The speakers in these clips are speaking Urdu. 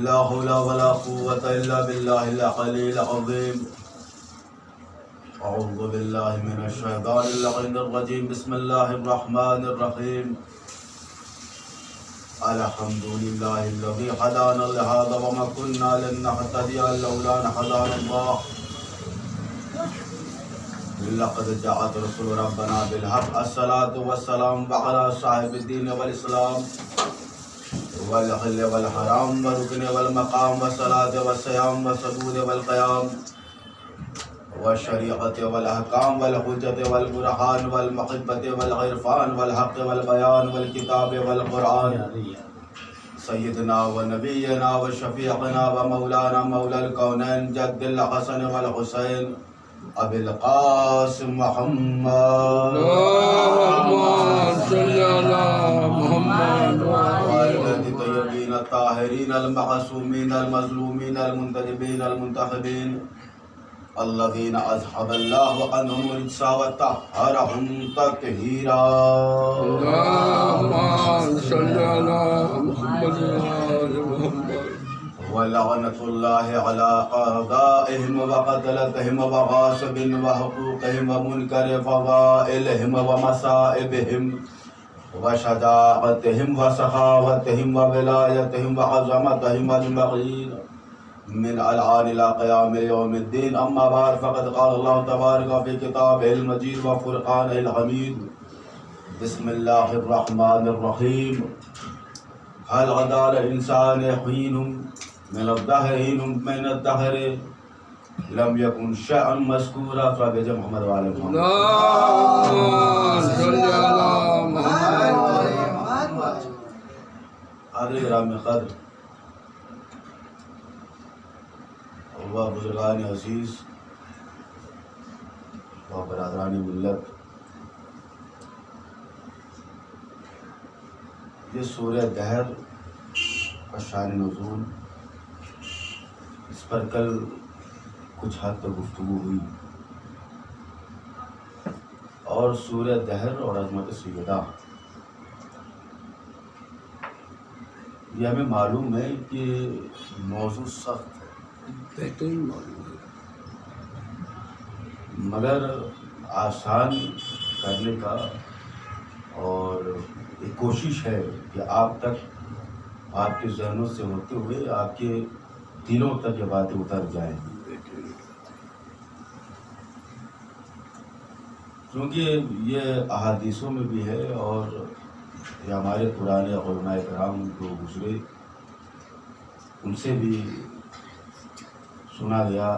لا حول ولا قوة إلا بالله العلي العظيم. أعوذ بالله من الشيطان اللعين الرجيم. بسم الله الرحمن الرحيم. الحمد لله الذي هدانا لهذا وما كنا لنهتدي لولا أن هدانا الله. لقد جاءت رسول ربنا بالحق. الصلاة والسلام على صاحب الدين والإسلام والحل والحرام والركن والمقام والصلاة والصيام والسجود والقيام والشريعة والأحكام والحجة والبرهان والمحبة والعرفان والحق والبيان والكتاب والقرآن. سيدنا ونبينا وشفيعنا ومولانا مولى الكونين جد الحسن والحسين أبي القاسم محمد. اللهم صل على محمد وآل الطيبين الطاهرين المعصومين المظلومين المنتجبين المنتخبين الذين أذهب الله عنهم الرجس وطهرهم تطهيرا. اللهم صل على محمد وآل محمد. ولعنة الله على أعدائهم وقتلتهم وغاصب وحقوقهم ومنكر فضائلهم ومصائبهم وشجاعتهم وسخاوتهم وولايتهم وعظمتهم أجمعين من الآن إلى قيام يوم الدين. أما بعد فقد قال الله تبارك في كتابه المجيد وفرقانه الحميد. بسم الله الرحمن الرحيم. هل عدا الإنسان حين من الدهر لم يكن شيئا مذكورا. فبجا محمد وعلى محمد. اللهم صل على محمد. حاضر گرامی قدر و بزرگان عزیز و برادران ملت، یہ سورہ دہر کا شان نزول، اس پر کل کچھ حد تک گفتگو ہوئی، اور سورہ دہر اور عظمت سیدہ یہ ہمیں معلوم ہے کہ موضوع سخت ہے، بہترین معلوم ہے، مگر آسان کرنے کا اور ایک کوشش ہے کہ آپ تک آپ کے ذہنوں سے ہوتے ہوئے آپ کے دلوں تک یہ باتیں اتر جائیں، کیونکہ یہ احادیثوں میں بھی ہے اور یہ ہمارے پرانے علماء کرام جو گزرے ان سے بھی سنا گیا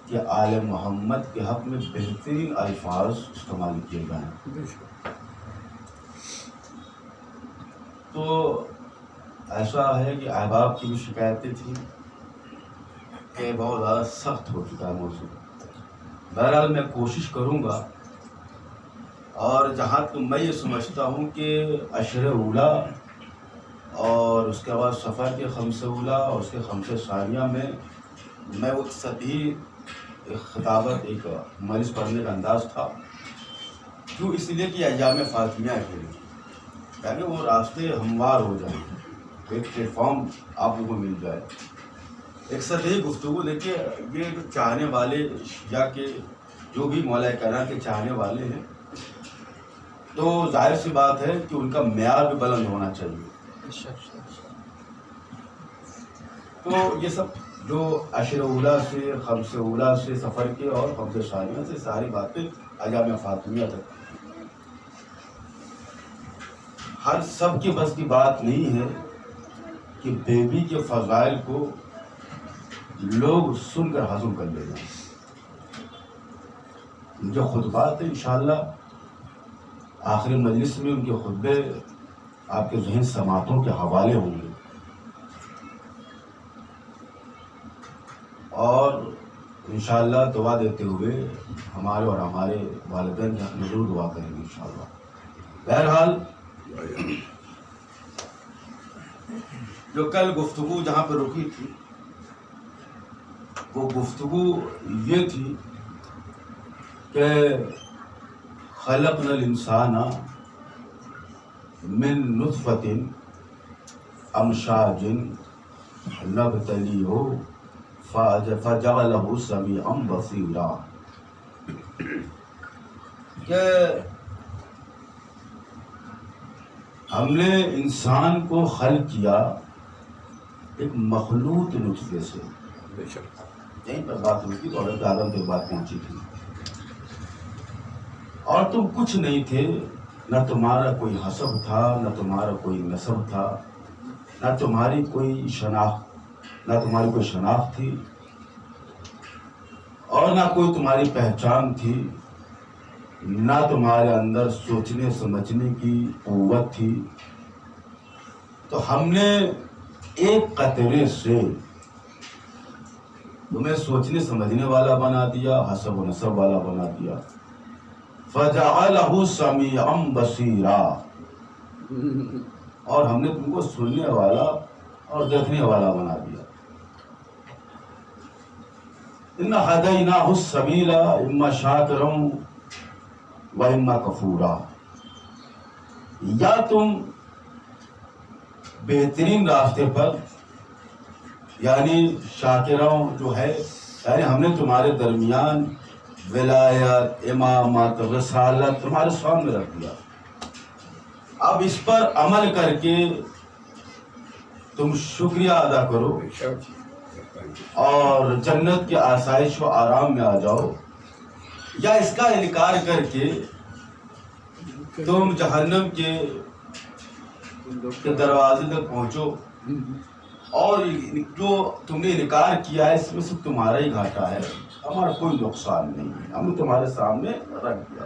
کہ آل محمد کے حق میں بہترین الفاظ استعمال کیے گئے ہیں. تو ایسا ہے کہ احباب کی بھی شکایتیں تھیں کہ بہت زیادہ سخت ہو چکا ہے موضوع. بہرحال میں کوشش کروں گا، اور جہاں تک میں یہ سمجھتا ہوں کہ عشر اولا اور اس کے بعد سفر کے خمس اولا اور اس کے خمس ثانیہ میں وہ سطحی خطابت ایک مجلس پڑھنے کا انداز تھا، جو اس لیے کہ ایام فاطمیہ کے لیے تاکہ وہ راستے ہموار ہو جائیں، ایک پلیٹ فارم آپ لوگوں کو مل جائے، ایک سطحی گفتگو. دیکھیے یہ جو چاہنے والے شیعہ کے جو بھی مولا کرام کے چاہنے والے ہیں تو ظاہر سی بات ہے کہ ان کا معیار بھی بلند ہونا چاہیے. تو یہ سب جو عشر اولا سے خمس اولا سے سفر کے اور خمس ثانیہ سے ساری باتیں ایام فاطمیہ تک، ہر سب کے بس کی بات نہیں ہے کہ بیبی کے فضائل کو لوگ سن کر ہضم کر لے جائیں. جو خطبات ہیں انشاءاللہ آخری مجلس میں ان کے خطبے آپ کے ذہن سماعتوں کے حوالے ہوں گے، اور انشاءاللہ دعا دیتے ہوئے ہمارے اور ہمارے والدین کے حق میں ضرور دعا کریں گے انشاءاللہ. بہرحال جو کل گفتگو جہاں پہ رکی تھی وہ گفتگو یہ تھی کہ خلقنا الانسان من نطفة امشاج نبتلیہ فجعلہ سمیعا بصیرا، کہ ہم نے انسان کو خلق کیا ایک مخلوط نطفے سے. بے شک. یہیں پر بات ہوئی تھی تو حضرت آدم تک بات پہنچی تھی. اور تم کچھ نہیں تھے، نہ تمہارا کوئی حسب تھا، نہ تمہارا کوئی نسب تھا، نہ تمہاری کوئی شناخت تھی، اور نہ کوئی تمہاری پہچان تھی، نہ تمہارے اندر سوچنے سمجھنے کی قوت تھی. تو ہم نے ایک قطرے سے تمہیں سوچنے سمجھنے والا بنا دیا، حسب و نسب والا بنا دیا. فجعلہ سمیعا بصیرا، اور ہم نے تم کو سننے والا اور دیکھنے والا بنا دیا. انا ہدیناہ السبیل اما شاکرا و اما کفورا، یا تم بہترین راستے پر، یعنی شاکروں جو ہے، یعنی ہم نے تمہارے درمیان ولایت، امامت، رسالت تمہارے سامنے رکھ دیا. اب اس پر عمل کر کے تم شکریہ ادا کرو بے شک. اور جنت کے آسائش و آرام میں آ جاؤ، یا اس کا انکار کر کے تم جہنم کے دروازے تک پہنچو، اور جو تم نے انکار کیا ہے اس میں سے تمہارا ہی گھاٹا ہے، ہمارا کوئی نقصان نہیں ہے، ہم نے تمہارے سامنے رکھ دیا.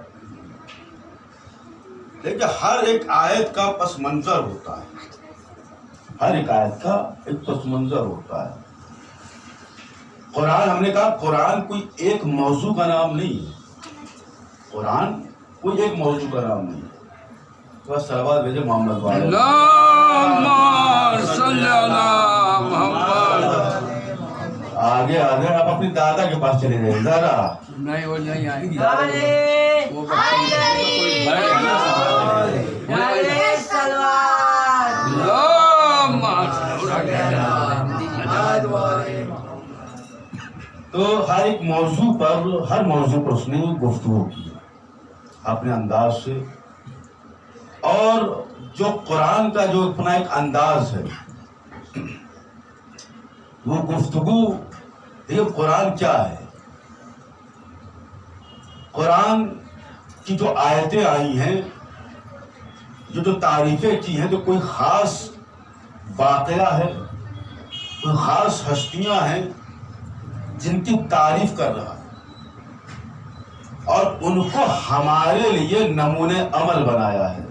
لیکن ہر ایک آیت کا پس منظر ہوتا ہے، ہر ایک آیت کا ایک پس منظر ہوتا ہے. قرآن، ہم نے کہا قرآن کوئی ایک موضوع کا نام نہیں ہے، قرآن کوئی ایک موضوع کا نام نہیں ہے. تو صلوات بھیجے محمد والے. اللہم صلی علی محمد. آگے آگے آپ اپنی دادا کے پاس چلے جائیں ذرا. نہیں وہ نہیں آئے گی. وہ تو ہر ایک موضوع پر، ہر موضوع پر اس نے گفتگو کی اپنے انداز سے. اور جو قرآن کا جو اپنا ایک انداز ہے، وہ گفتگو، یہ قرآن کیا ہے؟ قرآن کی جو آیتیں آئی ہیں، جو تعریفیں کی ہیں، تو کوئی خاص واقعہ ہے، کوئی خاص ہستیاں ہیں جن کی تعریف کر رہا ہے، اور ان کو ہمارے لیے نمونے عمل بنایا ہے،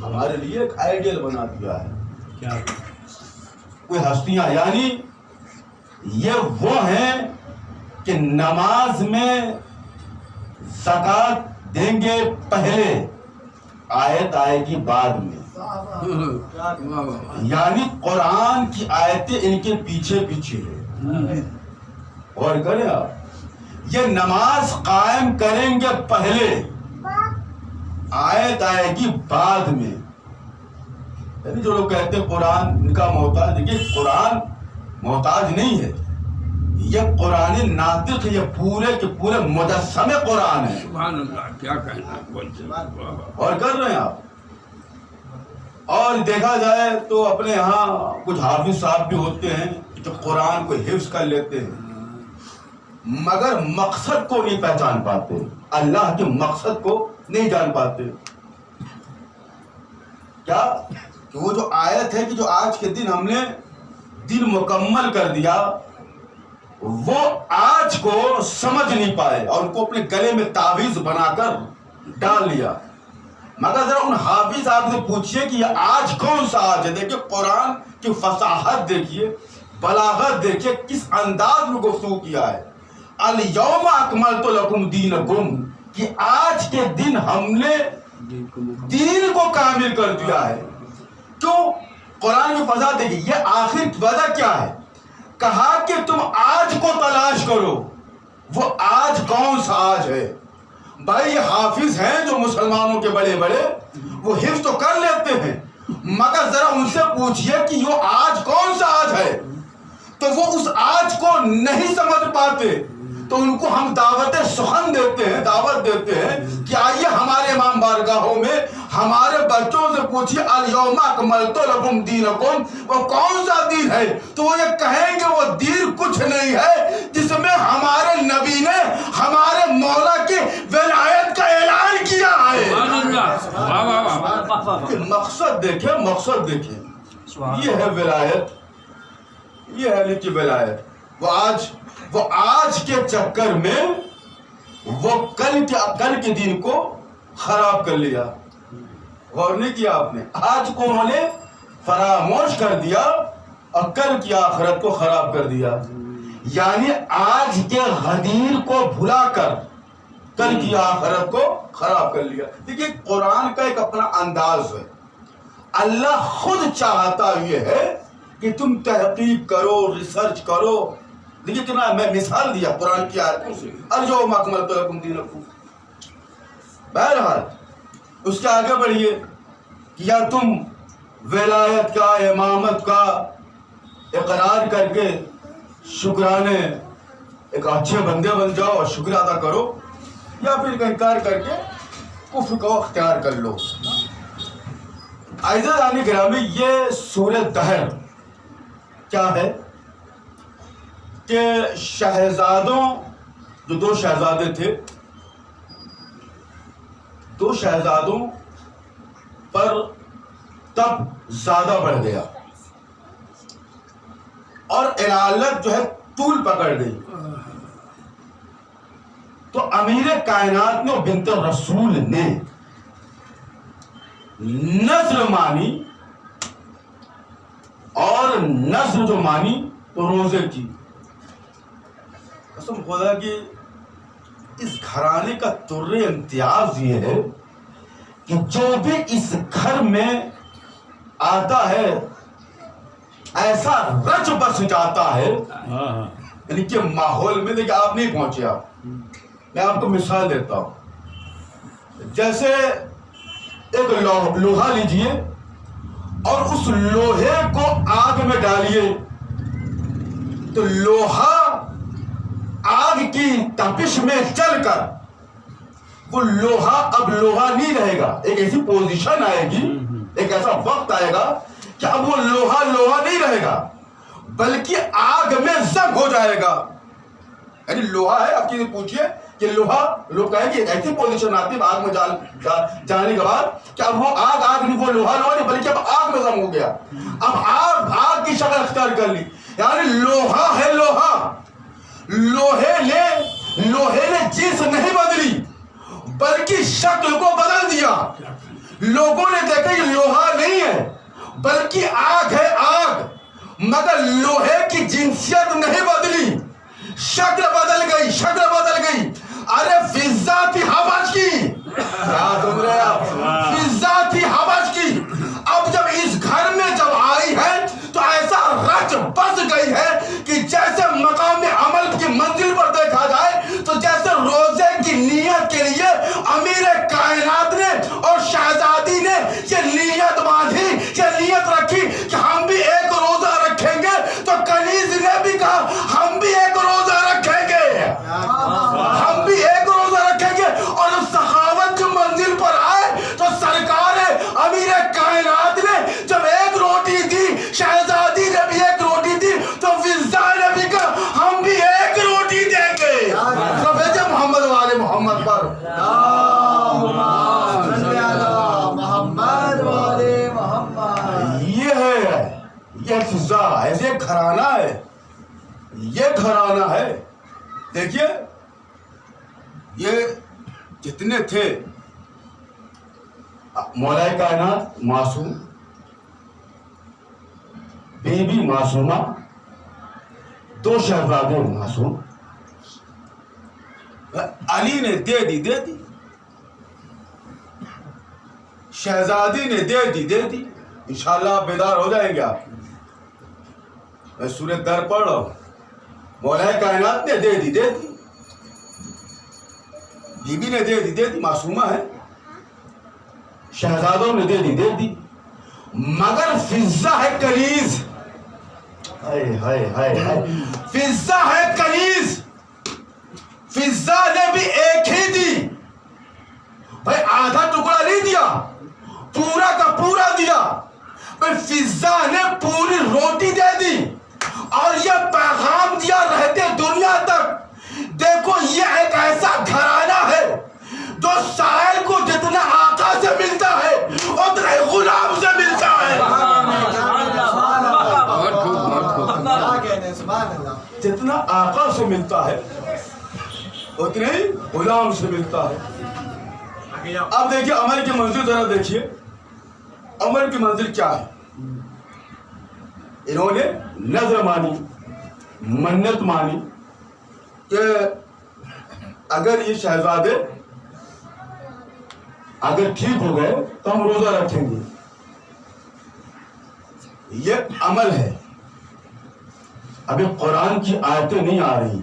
ہمارے لیے ایک آئیڈیل بنا دیا ہے. کیا کوئی ہستیاں، یعنی یہ وہ ہیں کہ نماز میں زکوٰۃ دیں گے پہلے، آیت آئے گی بعد میں. یعنی قرآن کی آیتیں ان کے پیچھے پیچھے ہے. اور کریں آپ، یہ نماز قائم کریں گے پہلے، آیت آئے گی بعد میں. یعنی جو لوگ کہتے ہیں قرآن ان کا محتاج، دیکھیے قرآن محتاج نہیں ہے، یہ قرآن ناطق، یہ پورے کے پورے مجسم قرآن ہے. سبحان اللہ، کیا کہنا. اور کر رہے ہیں آپ. اور دیکھا جائے تو اپنے یہاں کچھ حافظ صاحب بھی ہوتے ہیں جو قرآن کو حفظ کر لیتے ہیں، مگر مقصد کو نہیں پہچان پاتے، اللہ کے مقصد کو نہیں جان پاتے. کیا کہ وہ جو آیت ہے کہ جو آج کے دن ہم نے دن مکمل کر دیا، وہ آج کو سمجھ نہیں پائے اور ان کو اپنے گلے میں تعویذ بنا کر ڈال لیا. مگر ذرا ان حافظ صاحب سے پوچھئے کہ یہ آج کون سا آج ہے. دیکھیے قرآن کی فصاحت دیکھیے، بلاغت دیکھیے، کس انداز میں گفتگو کیا ہے. الیوم اکملت لکم دینکم، کہ آج کے دن ہم نے دین کو کامل کر دیا ہے. کیوں؟ قرآن کی فضا دیکھیے. یہ آخر وجہ کیا ہے؟ کہا کہ تم آج کو تلاش کرو. وہ آج کون سا آج ہے؟ بھائی یہ حافظ ہیں جو مسلمانوں کے بڑے بڑے، وہ حفظ تو کر لیتے ہیں، مگر ذرا ان سے پوچھئے کہ یہ آج کون سا آج ہے، تو وہ اس آج کو نہیں سمجھ پاتے، تو ان کو ہم دعوت سخن دیتے ہیں، دعوت دیتے ہیں کہ آئیے ہمارے امام بارگاہوں میں ہمارے بچوں سے پوچھئے الیوم اکملت لکم دینکم، وہ کون سا دین ہے، تو وہ یہ کہیں گے وہ دین کچھ نہیں ہے جس میں ہمارے نبی نے ہمارے مولا کی ولایت کا اعلان کیا ہے۔ کہ مقصد دیکھیں، مقصد دیکھیں، یہ ہے ولایت، یہ ہے علی کی ولایت۔ وہ آج کے چکر میں وہ کل کے دین کو خراب کر لیا، غور نہیں کیا آپ نے، آج کو انہوں نے فراموش کر دیا اور کل کی آخرت کو خراب کر دیا، یعنی آج کے غدیر کو بھلا کر کل کی آخرت کو خراب کر لیا۔ دیکھیے قرآن کا ایک اپنا انداز ہے، اللہ خود چاہتا یہ ہے کہ تم تحقیق کرو، ریسرچ کرو۔ دیکھیے کہ میں مثال دیا قرآن کی آیتوں سے، الیوم اکملت لکم دینکم۔ بہرحال اس کے آگے بڑھیے کہ یا تم ولایت کا، امامت کا اقرار کر کے شکرانے ایک اچھے بندے بن جاؤ اور شکر ادا کرو، یا پھر انکار کر کے کفر کو اختیار کر لو۔ عزیزان گرامی، یہ سورہ دہر کیا ہے کہ شہزادوں، جو دو شہزادے تھے، دو شہزادوں پر تب زیادہ بڑھ گیا اور علالت جو ہے طول پکڑ گئی، تو امیر کائنات نے بنت رسول نے نذر مانی، اور نذر جو مانی تو روزے کی۔ قسم خدا کی اس گھرانے کا در امتیاز یہ ہے کہ جو بھی اس گھر میں آتا ہے ایسا رچ بس جاتا ہے، یعنی کہ ماحول میں، دیکھیں آپ نہیں پہنچے، آپ میں آپ کو مثال دیتا ہوں، جیسے ایک لوہا لیجئے اور اس لوہے کو آگ میں ڈالیے، تو لوہا آگ کی تپش میں چل کر وہ لوہا اب لوہا نہیں رہے گا، ایک ایسی پوزیشن آئے گی، ایک ایسا وقت آئے گا کہ اب وہ لوہا نہیں رہے گا، بلکہ آگ میں زنگ ہو جائے گا۔ یعنی لوہا ہے، اب چیزیں پوچھئے کہ لوگ کہیں گے ایسی پوزیشن آتی ہے آگ میں جانے کے بعد کہ اب وہ آگ نہیں، وہ لوہا نہیں، بلکہ اب آگ میں زنگ ہو گیا، اب آگ کی شکل اختیار کر لی۔ یعنی لوہا ہے، لوہے نے جنس نہیں بدلی بلکہ شکل کو بدل دیا۔ لوگوں نے دیکھا یہ لوہا نہیں ہے بلکہ آگ ہے، آگ، مگر لوہے کی جنسیت نہیں بدلی، شکل بدل گئی، شکل بدل گئی۔ ارے فضا تھی حبش کی، کیا سن رہے آپ، فضا تھی حبش کی، اب جب اس گھر میں جب آئی ہے تو ایسا رچ بس گئی ہے کہ جیسے مقام عمل کی منزل پر دیکھا جائے تو جیسے روزے کی نیت کے لیے امیر کائنات نے اور شہزادی نے یہ نیت باندھی، یہ نیت رکھی کہ ہم بھی ایک روزہ رکھیں گے، تو کنیز نے بھی کہا ہم بھی ایک روزہ رکھیں گے، ہم بھی ایک روزہ رکھیں گے، اور سخاوت کی منزل پر آئے تو سرکار امیر کائنات نے جب ایک روٹی دی، شہزادی نے بھی ایک روٹی دی، تو فضا نے بھی کہا ہم بھی ایک روٹی دیں گے۔ تو بھیجے محمد والے محمد پر، یہ ہے، یہ فضا ہے، یہ گھرانہ ہے، یہ گھرانہ ہے۔ دیکھیے یہ جتنے تھے، مولا کائنات معصوم، بی بی معصومہ، دو شہزادے معصوم، علی نے دے دی، شہزادی نے دے دی، انشاءاللہ آپ بیدار ہو جائیں گے۔ آپ میں سورہ در پڑھ رہا ہوں، مولا کائنات نے دے دی، بی بی نے دے دی، معصومہ ہے، شہزادوں نے دے دی، مگر فضا ہے کنیز. ہائے ہائے ہائے ہائے, فضا ہے کنیز. فضا نے بھی ایک ہی دی بھائی, آدھا ٹکڑا نہیں دیا, پورا کا پورا دیا. بھائی فضا نے پوری روٹی دے دی اور یہ پیغام دیا رہتے دنیا تک, دیکھو یہ ایک ایسا گھرانہ ہے جو سائل کو جتنا آقا سے ملتا ہے اتنا ہی غلام سے ملتا ہے. جتنا آقا سے ملتا ہے اتنا ہی غلام سے ملتا ہے. اب دیکھیے عمل کی منزل, ذرا دیکھیے عمل کی منزل کیا ہے. انہوں نے نظر مانی, منت مانی کہ اگر یہ شہزادے اگر ٹھیک ہو گئے تو ہم روزہ رکھیں گے. یہ عمل ہے. ابھی قرآن کی آیتیں نہیں آ رہی,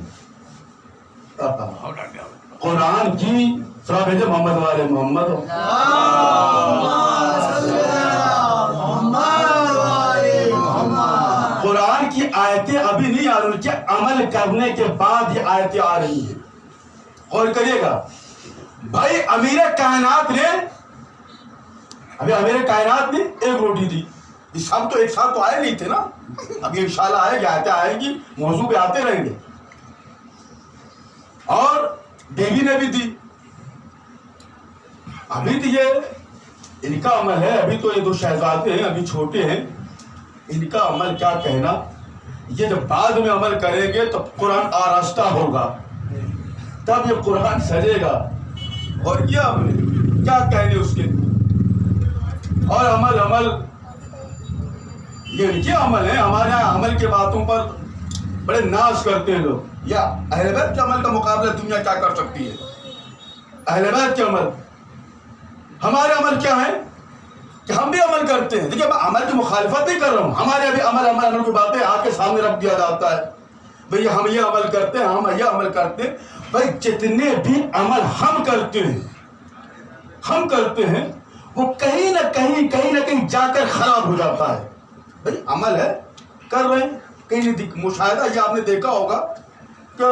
قرآن کی سب بھیجے محمد والے محمد. قرآن کی آیتیں ابھی نہیں آ رہی, کہ عمل کرنے کے بعد یہ آیتیں آ رہی ہیں. غور کریے گا بھائی, امیر کائنات نے ایک روٹی دی. یہ سب تو ایک ساتھ تو آئے نہیں تھے نا, ابھی انشاءاللہ آئے گی, آیتیں آئے گی, موضوع پہ آتے رہیں گے. اور بیوی نے بھی دی. ابھی تو یہ ان کا عمل ہے, ابھی تو یہ دو شہزادے ہیں, ابھی چھوٹے ہیں, ان کا عمل کیا کہنا. یہ جب بعد میں عمل کریں گے تو قرآن آراستہ ہوگا, تب یہ قرآن سجے گا. اور کیا کیا کہنے اس کے. اور عمل یہ ان کے عمل ہے. ہمارے یہاں عمل کے باتوں پر بڑے ناز کرتے ہیں لوگ. یا اہل بیت کے عمل کا مقابلہ دنیا کیا کر سکتی ہے. اہل بیت کے عمل, ہمارے عمل کیا ہے کہ ہم بھی عمل کرتے ہیں. دیکھیے میں عمل کی مخالفت نہیں کر رہا ہوں, ہمارے ابھی عمل کی باتیں آپ کے سامنے رکھ دیا جاتا ہے. بھئی ہم یہ عمل کرتے ہیں, ہم یہ عمل کرتے ہیں. بھئی جتنے بھی عمل ہم کرتے ہیں وہ کہیں نہ کہیں جا کر خراب ہو جاتا ہے. بھئی عمل ہے, کر رہے ہیں, کہیں مشاہدہ یہ آپ نے دیکھا ہوگا کہ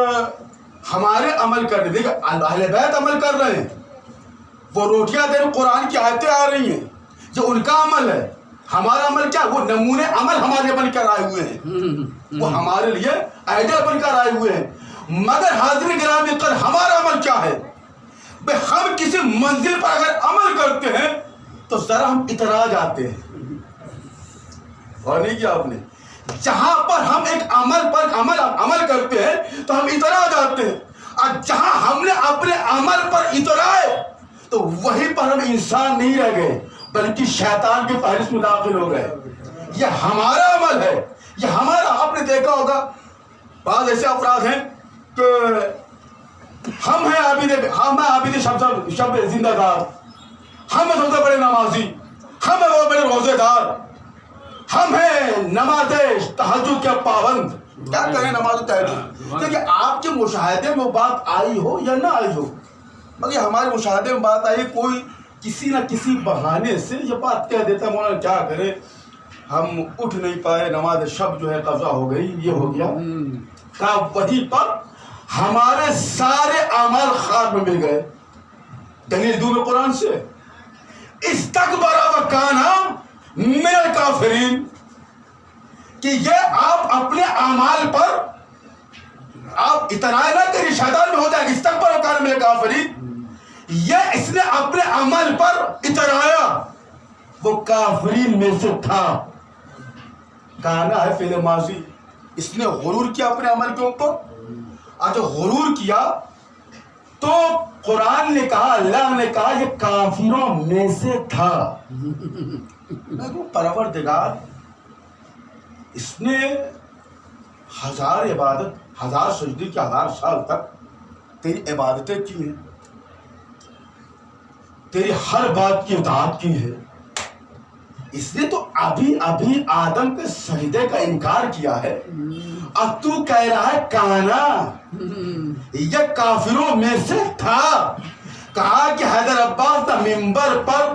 ہمارے عمل کرنے, دیکھیں اہل بیت عمل کر رہے ہیں, وہ روٹیاں دے رہے, قرآن کی آیتیں آ رہی ہیں, جو ان کا عمل ہے. ہمارا عمل کیا, وہ نمونے عمل ہمارے بن کر آئے ہوئے ہیں, وہ ہمارے لیے آئیڈل بن کر آئے ہوئے ہیں. مگر حاضر گرامی قدر ہمارا عمل کیا ہے. بھئی ہم کسی منزل پر اگر عمل کرتے ہیں تو ذرا ہم اتراج آتے ہیں. اور نہیں کیا آپ نے, جہاں پر ہم ایک عمل کرتے ہیں تو ہم اتراج آتے ہیں, اور جہاں ہم نے اپنے عمل پر اترائے تو وہیں پر ہم انسان نہیں رہ گئے بلکہ شیطان کی فہرست میں داخل ہو گئے. یہ ہمارا عمل ہے, یہ ہمارا. آپ نے دیکھا ہوگا بعض ایسے افراد ہیں کہ ہم ہیں عابد شب زندہ دار, ہم ہیں سب سے بڑے نمازی, ہم ہیں وہ بڑے روزے دار, ہم ہیں نماز تہجد کے پابند. کیا کریں نماز تہجد. دیکھیں آپ کے مشاہدے میں وہ بات آئی ہو یا نہ آئی ہو, مگر ہمارے مشاہدے میں بات آئی, کوئی کسی نہ کسی بہانے سے یہ بات کہہ دیتا ہے مولانا کیا کرے, ہم اٹھ نہیں پائے, نماز شب جو ہے قضا ہو گئی, یہ ہو گیا. کہا وہیں پر ہمارے سارے اعمال خاک میں مل گئے. دلیل دوں میں قرآن سے, استکبر وکان من الکافرین, کہ یہ آپ اپنے اعمال پر آپ اترائی نہ کری, شیطان میں ہو جائے. استکبر وکان من الکافرین, یہ اس نے اپنے عمل پر اترایا, وہ کافرین میں سے تھا. کہنا ہے فعل ماضی, اس نے غرور کیا اپنے عمل کے اوپر. جب غرور کیا تو قرآن نے کہا, اللہ نے کہا یہ کافروں میں سے تھا. پروردگار اس نے 1000 عبادت, 1000 سجدے کی 1000 سال تک تیری عبادتیں کی ہیں, تیری ہر بات کی اطاعت کی ہے. اس نے تو ابھی آدم کے سجدے کا انکار کیا ہے, اب تو کہہ رہا ہے کانا یہ کافروں میں سے تھا. کہا کہ حیدر عباس نہ ممبر پر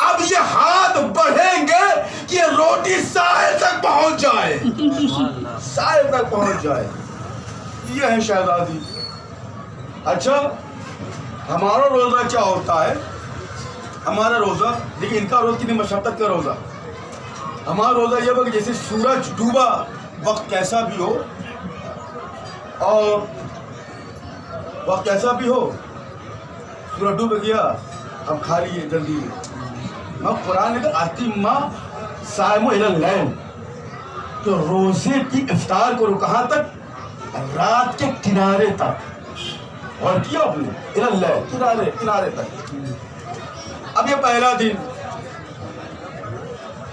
اب یہ ہاتھ بڑھیں گے کہ یہ روٹی ساحل تک پہنچ جائے، ساحل تک پہنچ جائے. یہ ہے شہزادی. اچھا ہمارا روزہ کیا ہوتا ہے؟ ہمارا روزہ لیکن ان کا روزہ کتنی مشقت کا روزہ. ہمارا روزہ یہ وقت جیسے سورج ڈوبا وقت کیسا بھی ہو اور وقت کیسا بھی ہو، سورج ڈوب گیا اب کھا لیے جلدی. میں قرآن نے کہا اتما صائم الی اللیل، تو روزے کی افطار کرو کہاں تک؟ رات کے کنارے تک. اور کیا آپ نے الی اللیل، کنارے کنارے تک. اب یہ پہلا دن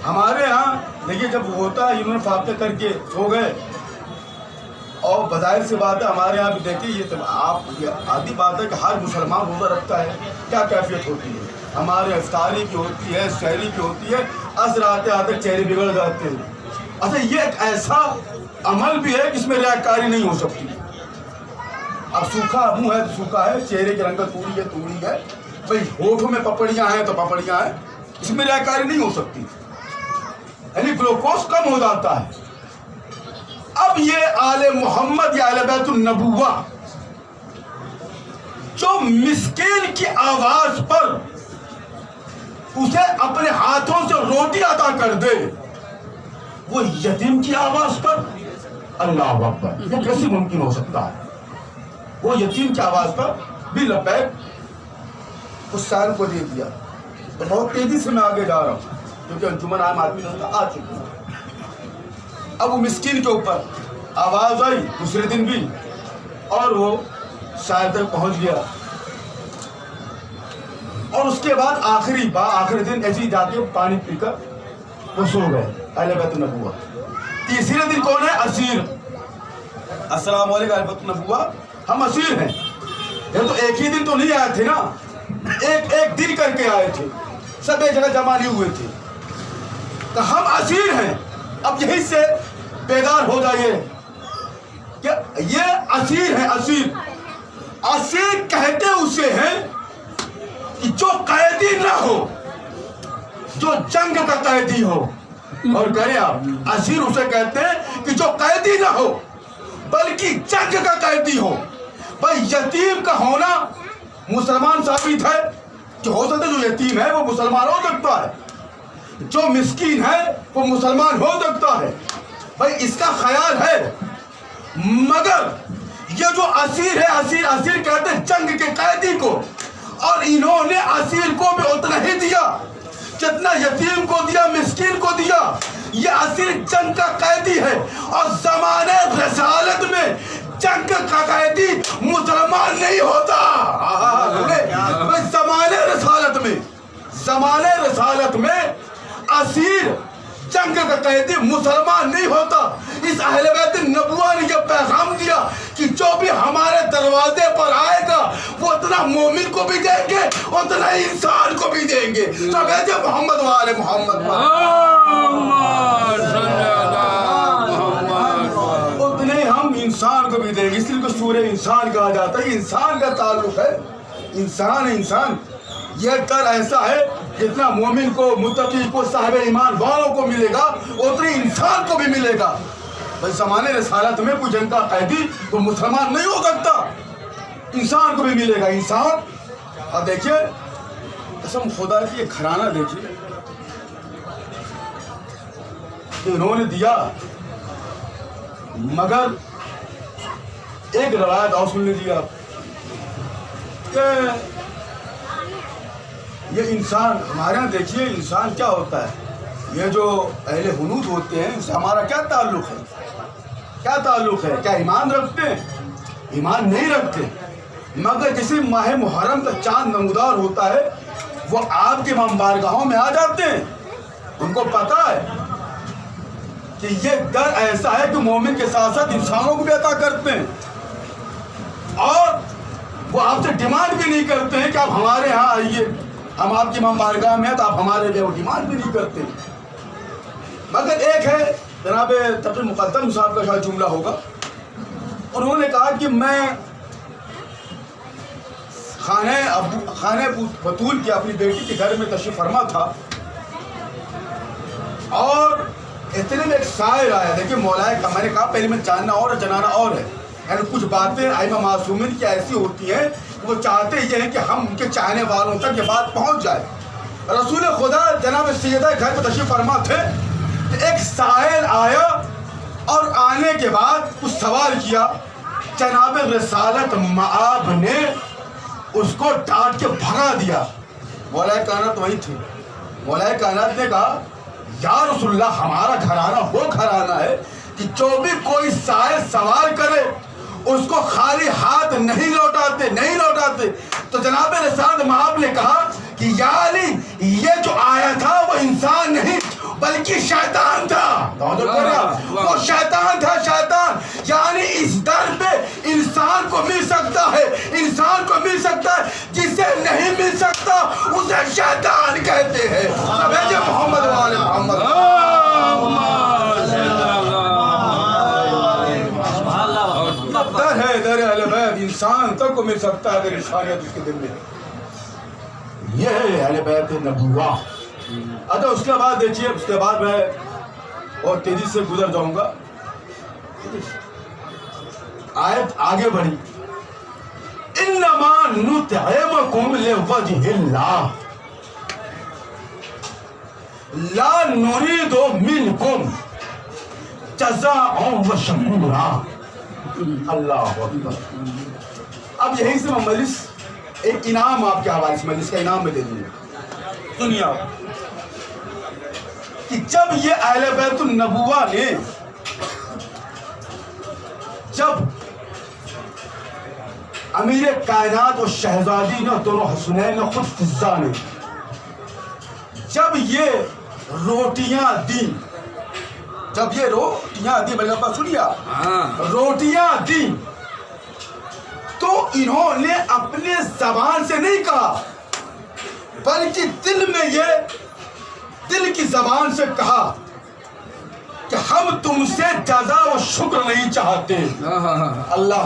ہمارے ہاں دیکھیے جب ہوتا ہے انہوں نے فاتحہ کر کے سو گئے، اور بظاہر سے بات ہے ہمارے یہاں بھی دیکھیے یہ آپ یہ عادی بات ہے کہ ہر مسلمان روزہ رکھتا ہے، کیا کیفیت ہوتی ہے. ہمارے افطاری کی ہوتی ہے، سحری کی ہوتی ہے، عصر آتے آتے چہرے بگڑ جاتے ہیں. اچھا یہ ایک ایسا عمل بھی ہے جس میں ریاکاری نہیں ہو سکتی. اب سوکھا منہ ہے تو سوکھا ہے، چہرے کی رنگت توڑی ہے توڑی ہے، بھائی ہونٹوں میں پپڑیاں ہیں تو پپڑیاں ہیں، اس میں ریاکاری نہیں ہو سکتی، یعنی گلوکوز کم ہو جاتا ہے. اب یہ آل محمد یا اہل بیت النبوہ جو مسکین کی آواز پر اسے اپنے ہاتھوں سے روٹی عطا کر دے، وہ یتیم کی آواز پر، اللہ اکبر، یہ کیسے ممکن ہو سکتا ہے؟ وہ یتیم کی آواز پر بھی لبیک اس سال کو دے دیا. تو بہت تیزی سے میں آگے جا رہا ہوں کیونکہ انجمن عام آدمی آ چکی ہے. اب وہ مسکین کے اوپر آواز آئی دوسرے دن بھی، اور وہ شاید تک پہنچ گیا. اور اس کے بعد آخری دن ایسے جا کے پانی پی کر وہ سو گئے اہل بیت النبوہ. تیسرے دن کون ہے؟ اسیر. السلام علیکم اہل بیت النبوہ، ہم اسیر ہیں. یہ تو ایک ہی دن تو نہیں آئے تھے نا، ایک دن کر کے آئے تھے، سب ایک جگہ جمع نہیں ہوئے تھے. کہ ہم اسیر ہیں. اب یہی سے بیدار ہو جائیے کہ یہ اسیر ہیں. اسیر کہتے اسے ہیں کہ جو قیدی نہ ہو، جو جنگ کا قیدی ہو. اور کہے آپ اسیر اسے کہتے ہیں کہ جو قیدی نہ ہو بلکہ جنگ کا قیدی ہو. بھائی یتیم کا ہونا مسلمان ثابت ہے کہ ہو سکتا ہے جو یتیم ہے وہ مسلمان ہو سکتا ہے، جو مسکین ہے وہ مسلمان ہو سکتا ہے. بھائی اس کا خیال ہے. مگر یہ جو اسیر ہے، اسیر کہتے ہیں جنگ کے قیدی کو، اور انہوں نے اسیر کو بھی اتنا ہی دیا جتنا یتیم کو دیا، مسکین کو دیا. یہ اسیر جنگ کا قیدی ہے، اور زمانے رسالت میں جنگ کا قیدی مسلمان نہیں ہوتا. زمانے رسالت میں اسیر جنگ کا قیدی مسلمان نہیں ہوتا. اس اہل بیت النبوہ نے یہ پیغام دیا کہ جو بھی ہمارے دروازے پر آئے گا وہ اتنا مومن کو بھی دیں گے، اتنا انسان کو بھی دیں گے. تو کہتے محمد والے محمد اتنے ہم انسان کو بھی دیں گے. اس لیے کو سورہ انسان کہا جاتا ہے. انسان کا تعلق ہے، انسان. یہ در ایسا ہے جتنا مومن کو، متقی کو، صاحب ایمان والوں کو ملے گا اتنے انسان کو بھی ملے گا. بس زمانے رسالت میں کوئی جنگ کا قیدی وہ مسلمان نہیں ہو سکتا، انسان کو بھی ملے گا، انسان. اور دیکھیے قسم خدا کی یہ گھرانہ دیکھیے کہ انہوں نے دیا. مگر ایک روایت اور سن لیجیے آپ کہ یہ انسان ہمارے یہاں دیکھیے انسان کیا ہوتا ہے. یہ جو اہل حنود ہوتے ہیں ان سے ہمارا کیا تعلق ہے؟ کیا ایمان رکھتے ہیں؟ ایمان نہیں رکھتے. مگر جسے ماہ محرم کا چاند نمودار ہوتا ہے وہ آپ کے بارگاہوں میں آ جاتے ہیں. ان کو پتا ہے کہ یہ در ایسا ہے کہ مومن کے ساتھ ساتھ انسانوں کو بھی عطا کرتے ہیں، اور وہ آپ سے ڈیمانڈ بھی نہیں کرتے ہیں کہ آپ ہمارے ہاں آئیے، ہم آپ کی بارگاہ میں ہیں تو آپ ہمارے لیے وہ ڈیمانڈ بھی نہیں کرتے. مگر ایک ہے جناب تقی مقدم صاحب کا شاید جملہ ہوگا، انہوں نے کہا کہ میں خانہ بطول کی اپنی بیٹی کے گھر میں تشریف فرما تھا اور اتنے میں ایک شاعر آیا. دیکھیے مولائے کا میں نے کہا پہلے میں جاننا اور جنانا اور ہے. یعنی کچھ باتیں ائمہ معصومین کی ایسی ہوتی ہیں وہ چاہتے یہ ہیں کہ ہم ان کے چاہنے والوں تک یہ بات پہنچ جائے. رسول خدا جناب سیدہ گھر پہ تشریف فرما تھے. ایک سائل آیا اور آنے کے بعد کچھ سوال کیا. جناب رسالت معاب نے اس کو ڈانٹ کے بھگا دیا. مولا کائنات وہی تھے. مولا کائنات نے کہا یا رسول اللہ ہمارا گھرانہ وہ گھرانہ ہے کہ جو بھی کوئی سائل سوال کرے اس کو خالی ہاتھ نہیں لوٹاتے. تو جناب رسالت معاب نے کہا کہ یا علی یہ جو آیا تھا وہ انسان نہیں بلکہ شیطان تھا. وہ شیطان تھا. شیطان یعنی اس در پہ انسان کو مل سکتا ہے جسے نہیں مل سکتا اسے شیطان کہتے ہیں. محمد والے محمد در اہل بیت انسان تک کو مل سکتا ہے اگر انسانیت اس کے دل میں. یہ ہے اہل بیت نبوہ. اچھا اس کے بعد دیکھیے اس کے بعد میں اور تیزی سے گزر جاؤں گا. آیت آگے بڑھی. انما نطعمکم لوجہ اللہ لا نريد منکم جزاء وشکورا. اللہ اکبر. اب یہیں سے میں مجلس ایک انعام آپ کے حوالے سے مجلس کا انعام میں دے دوں گا. دنیا کہ جب یہ اہل بیت النبوہ نے جب امیر کائنات اور شہزادی نے دونوں حسنین خود فضا نے جب یہ روٹیاں دیں میرے پاس سنیا روٹیاں دیں تو انہوں نے اپنے زبان سے نہیں کہا بلکہ دل کی زبان سے کہا کہ ہم تم سے جزا و شکر نہیں چاہتے. اللہ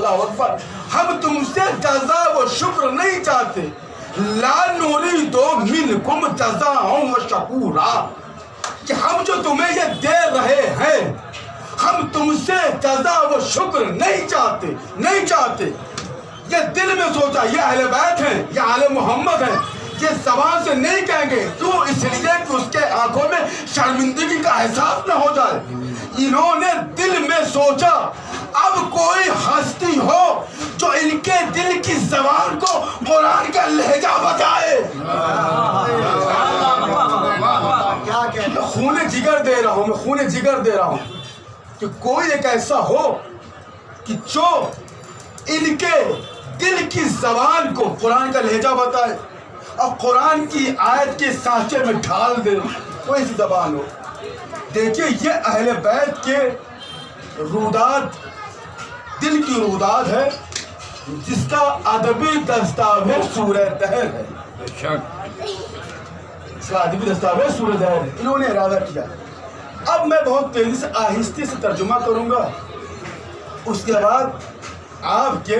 اکبر. ہم تم سے جزا و شکر نہیں چاہتے. لا نريد منکم جزاء و شکورا. کہ ہم جو تمہیں یہ دے رہے ہیں ہم تم سے جزا و شکر نہیں چاہتے. یہ دل میں سوچا یہ اہل بیت ہیں یہ آل محمد ہیں یہ زبان سے نہیں کہیں گے کیوں اس لیے کہ اس کے آنکھوں میں شرمندگی کا احساس نہ ہو جائے. انہوں نے دل میں سوچا اب کوئی ہستی ہو جو ان کے دل کی زبان کو قرآن کا لہجہ بتائے. میں خون جگر دے رہا ہوں کہ کوئی ایک ایسا ہو کہ جو ان کے دل کی زبان کو قرآن کا لہجہ بتائے اور قرآن کی آیت کے سانچے میں ڈھال دے. کوئی سی زبان ہو. دیکھیے یہ اہل بیت کے روداد دل کی روداد ہے جس کا ادبی دستاویز سورہ دہر ہے. اس کا ادبی دستاویز سورہ دہر ہے. انہوں نے ارادہ کیا. اب میں بہت تیزی سے آہستہ سے ترجمہ کروں گا. اس کے بعد آپ کے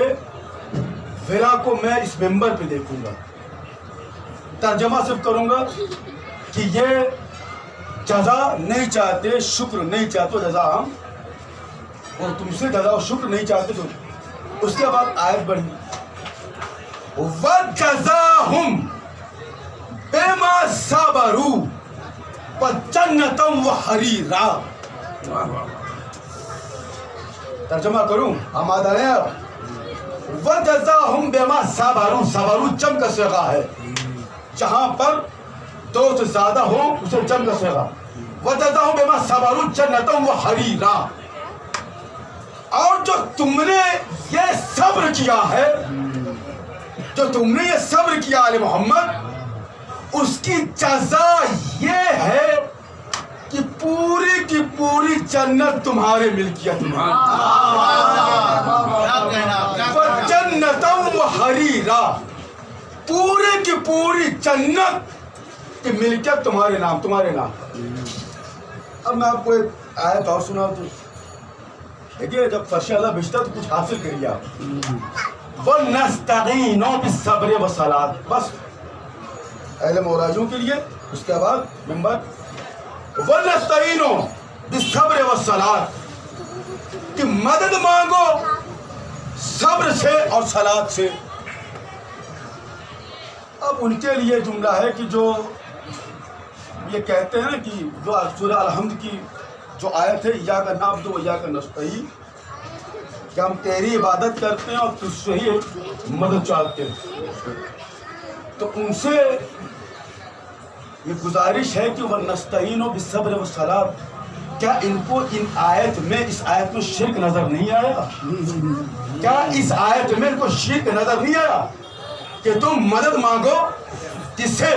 ویلا کو میں اس ممبر پہ دیکھوں گا. ترجمہ صرف کروں گا کہ یہ جزا نہیں چاہتے شکر نہیں چاہتے جزا ہم اور تم سے جزا و شکر نہیں چاہتے تو. اس کے بعد آیت بڑھی وَجَزَاهُمْ بِمَا صَبَرُوا وَجَنَّةً وَحَرِيرًا. ترجمہ کروں آمادہ ہیں آپ. وَجَزَاهُمْ بِمَا صَبَرُوا. صبروا جمع کا صیغہ ہے جہاں پر دو سے زیادہ ہو اسے جمع کا صیغہ. وَجَزَاهُمْ بِمَا صَبَرُوا جَنَّةً وَحَرِيرًا. اور جو تم نے یہ صبر کیا ہے علی محمد اس کی جزا یہ ہے کہ پوری کی پوری جنت تمہارے ملکیت میں. جنتم و حریرا. پوری کی پوری جنت کی ملکیت تمہارے نام. اب میں آپ کو ایک آیت اور سنا تو دیکھیے جب فرش اللہ بھیجتا تو کچھ حاصل کریے آپ. وَنَسْتَعِينُ بِالصَّبْرِ وَالصَّلَاةِ. بس اہل موراجوں کے لیے. اس کے بعد نمبر وَنَسْتَعِينُ بِالصَّبْرِ وَالصَّلَاةِ کہ مدد مانگو صبر سے اور صلات سے. اب ان کے لیے جملہ ہے کہ جو یہ کہتے ہیں کہ جو سورہ الحمد کی جو آیت ہے ایاک نعبد و ایاک نستعین کہ ہم تیری عبادت کرتے ہیں اور تجھ سے ہی مدد چاہتے ہیں. تو ان سے یہ گزارش ہے کہ وَنَسْتَعِينُ بِالصَّبْرِ وَالصَّلَاةِ کیا ان کو ان آیت میں اس آیت میں شرک نظر نہیں آیا؟ کیا اس آیت میں ان کو شرک نظر نہیں آیا کہ تم مدد مانگو کس سے؟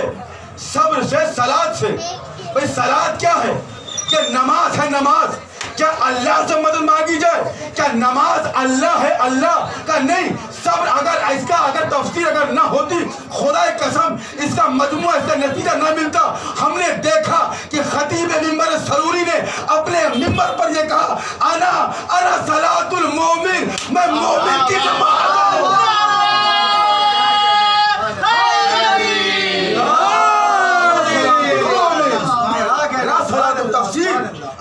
صبر سے، صلات سے. بھئی صلات کیا ہے؟ کہ نماز ہے. نماز کیا اللہ سے مدد مانگی جائے؟ کیا نماز اللہ ہے اللہ کا؟ نہیں. صبر اگر اس کا اگر تفسیر اگر نہ ہوتی خدا قسم اس کا مجموعہ اس کا نتیجہ نہ ملتا. ہم نے دیکھا کہ خطیب ممبر سروری نے اپنے ممبر پر یہ کہا انا صلاۃ المومن، میں مومن کی نماز ہوں.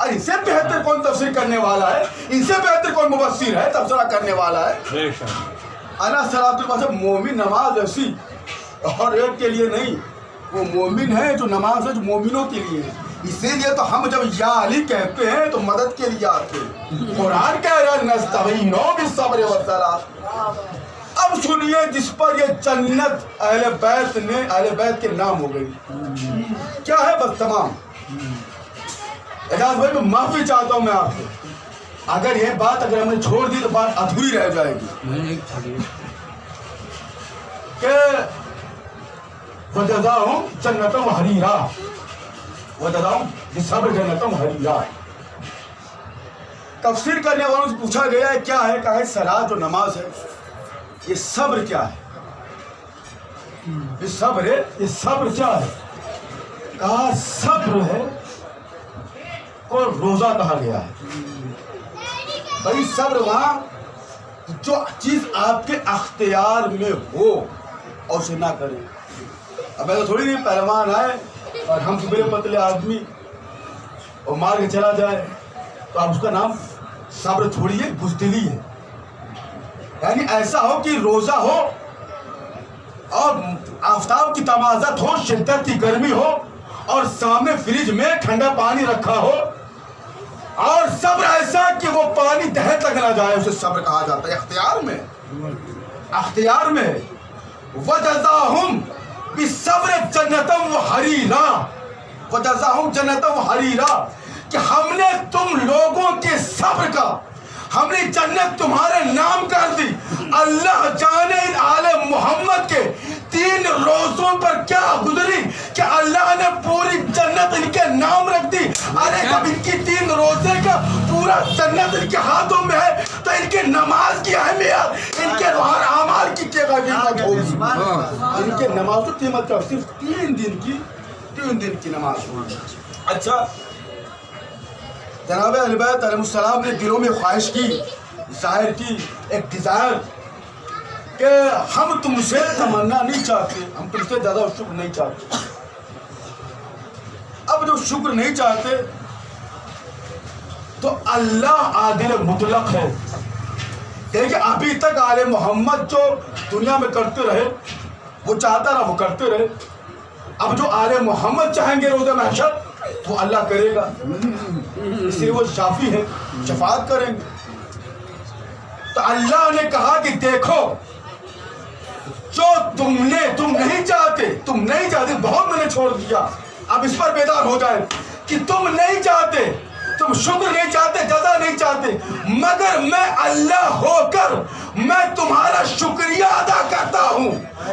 ان سے بہتر کون تفسیر کرنے والا ہے؟ ان سے بہتر کون مبصر ہے، تبصرہ کرنے والا ہے؟ انا صلاۃ المومن، مومن نماز ایسی اور ایک کے لیے نہیں. وہ مومن ہے جو نماز ہے جو مومنوں کے لیے ہے. اسی لیے تو ہم جب یا علی کہتے ہیں تو مدد کے لیے آتے ہیں. قرآن کہہ رہا ہے نستعین بالصبر والصلاۃ. اب سنیے جس پر یہ جنت اہل بیت کے نام ہو گئی کیا ہے. بس تمام. اعجاز بھائی میں معافی چاہتا ہوں میں آپ سے اگر یہ بات اگر ہم نے چھوڑ دی تو بات ادھوری رہ جائے گی کہ وَجَزَاهُمْ جَنَّةً وَحَرِيرًا وَجَزَاهُمْ بِالصَّبْرِ جَنَّةً وَحَرِيرًا. تفسیر کرنے والوں سے پوچھا گیا ہے کیا ہے؟ کہا ہے صلاۃ جو نماز ہے. یہ صبر کیا ہے؟ یہ صبر کیا ہے؟ کہا صبر ہے اور روزہ کہا گیا ہے. بھائی صبر وہاں جو چیز آپ کے اختیار میں ہو اور اسے نہ کریں. اب ایسا تھوڑی نہیں پہلوان آئے اور ہم سے بڑے پتلے آدمی اور مار کے چلا جائے تو آپ اس کا نام صبر تھوڑی ہے، بزدلی ہے. یعنی ایسا ہو کہ روزہ ہو اور آفتاب کی تمازت ہو، شدت کی گرمی ہو اور سامنے فریج میں ٹھنڈا پانی رکھا ہو اور صبر ایسا کہ وہ پانی دہر تک نہ جائے، اسے صبر کہا جاتا ہے. اختیار میں وَجَزَاهُمْ بِالصَّبْرِ جَنَّةً وَحَرِيرًا وَجَزَاهُمْ جَنَّةً وَحَرِيرًا کہ ہم نے تم لوگوں کے صبر کا ہم نے جنت تمہارے نام کر دی. اللہ جانے ان آل محمد کے 3 روزوں پر کیا گزری کہ اللہ نے پوری جنت ان کے نام رکھ دی. ارے جب ان کی 3 روزے کا پورا جنت ان کے ہاتھوں میں ہے تو ان کے نماز کی اہمیت ان کے اعمال کی کیا قیمت ہوگی. ان کے نماز کی قیمت کا صرف 3 دن کی نماز ہوگی. اچھا جناب اہل بیت علیہ السلام نے دلوں میں خواہش کی، ظاہر کی، ایک ڈیزائر کہ ہم تم سے تمنا نہیں چاہتے، ہم تم سے زیادہ شکر نہیں چاہتے. اب جو شکر نہیں چاہتے تو اللہ عادل مطلق ہے. دیکھیں ابھی تک آل محمد جو دنیا میں کرتے رہے وہ چاہتا رہا وہ کرتے رہے. اب جو آل محمد چاہیں گے روز محشر وہ اللہ کرے گا، اس لیے وہ شافی ہے، شفاعت کریں گے. تو اللہ نے کہا کہ دیکھو جو تم نہیں چاہتے بہت میں نے چھوڑ دیا. اب اس پر بیدار ہو جائے کہ تم نہیں چاہتے، تم شکر نہیں چاہتے، جزا نہیں چاہتے، مگر میں اللہ ہو کر میں تمہارا شکریہ ادا کرتا ہوں.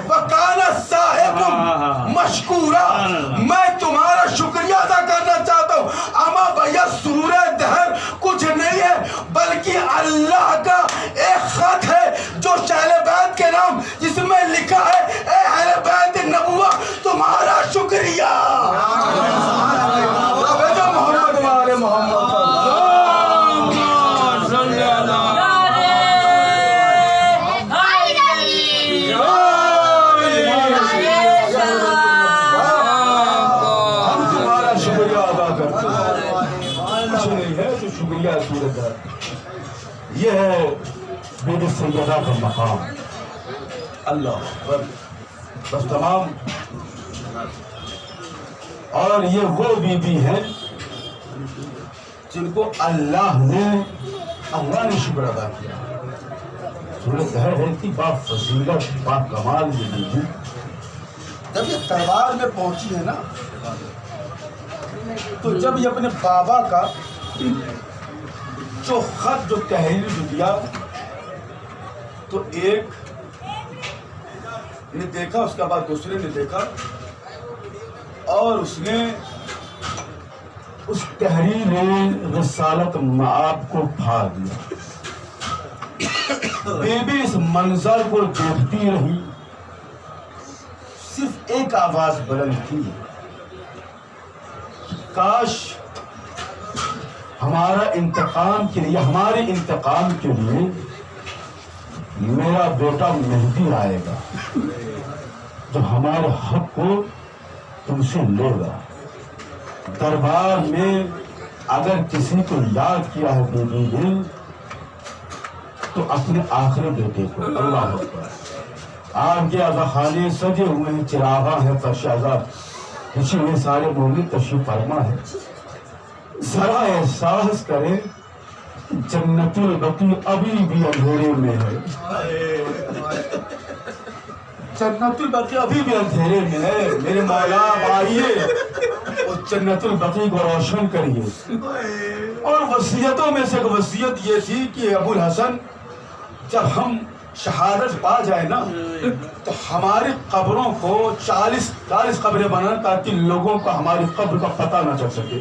وَكَانَ صَاحِبٌ مَشْكُورًا میں تمہارا شکریہ ادا کرنا چاہتا ہوں. اما بھیا سورہ دہر کچھ نہیں ہے بلکہ اللہ کا ایک خط ہے جو اہل بیت کے نام جس میں لکھا ہے اے اہل بیت نبوہ تمہارا شکریہ. محمد اندر. یہ ہے بی بی سیدہ کا مقام. اللہ اکبر. بس تمام. اور یہ وہ بی بی ہیں جن کو اللہ نے شکر ادا کیا. صورت ہے کہ با فضیلت با کمال یہ بی بی جب یہ دربار میں پہنچی ہے نا، تو جب یہ اپنے بابا کا جو خط جو تحریر جو دیا، تو ایک نے دیکھا، اس کے بعد دوسرے نے دیکھا، اور اس نے اس تحریر رسالت مآب کو پھاڑ دیا. بی بی اس منظر کو دیکھتی رہی، صرف ایک آواز بلند کی، کاش ہمارے انتقام کے لیے میرا بیٹا مہدی آئے گا جو ہمارے حق کو تم سے لے گا. دربار میں اگر کسی کو یاد کیا ہے بی بی نے تو اپنے آخری بیٹے کو. اللہ اکبر. آپ کے اعضا خانے سجے ہوئے ہیں، چراغاں ہیں، فرشازات کسی میں سارے مومن تشریف فرما ہے. ذرا احساس کریں جنت البقیع ابھی بھی اندھیرے میں ہے. جنت البقیع ابھی بھی اندھیرے میں ہے. میرے مولا آئیے اس جنت البقیع کو روشن کریے. اور وصیتوں میں سے ایک وصیت یہ تھی کہ ابو الحسن جب ہم شہادت پا جائے نا تو ہماری قبروں کو 40 قبریں بنانا تاکہ لوگوں کو ہماری قبر کا پتہ نہ چل سکے.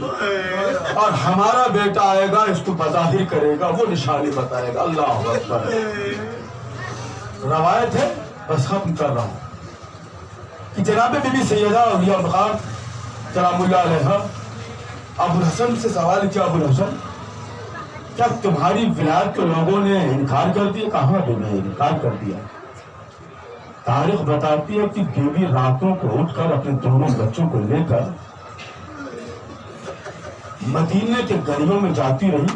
اور ہمارا بیٹا آئے گا، اس کو بظاہر کرے گا، وہ نشانی بتائے گا. اللہ اکبر. روایت ہے، بس ختم کر رہا ہوں، کہ جناب بی بی سیدہ اولیاء مقام سلام اللہ علیہ ابو الحسن سے سوال کیا، ابو الحسن کیا تمہاری ولایت کے لوگوں نے انکار کر دیا؟ کہاں بی بی انکار کر دیا؟ تاریخ بتاتی ہے کہ بی بی راتوں کو اٹھ کر اپنے دونوں بچوں کو لے کر مدینے کے گلیوں میں جاتی رہی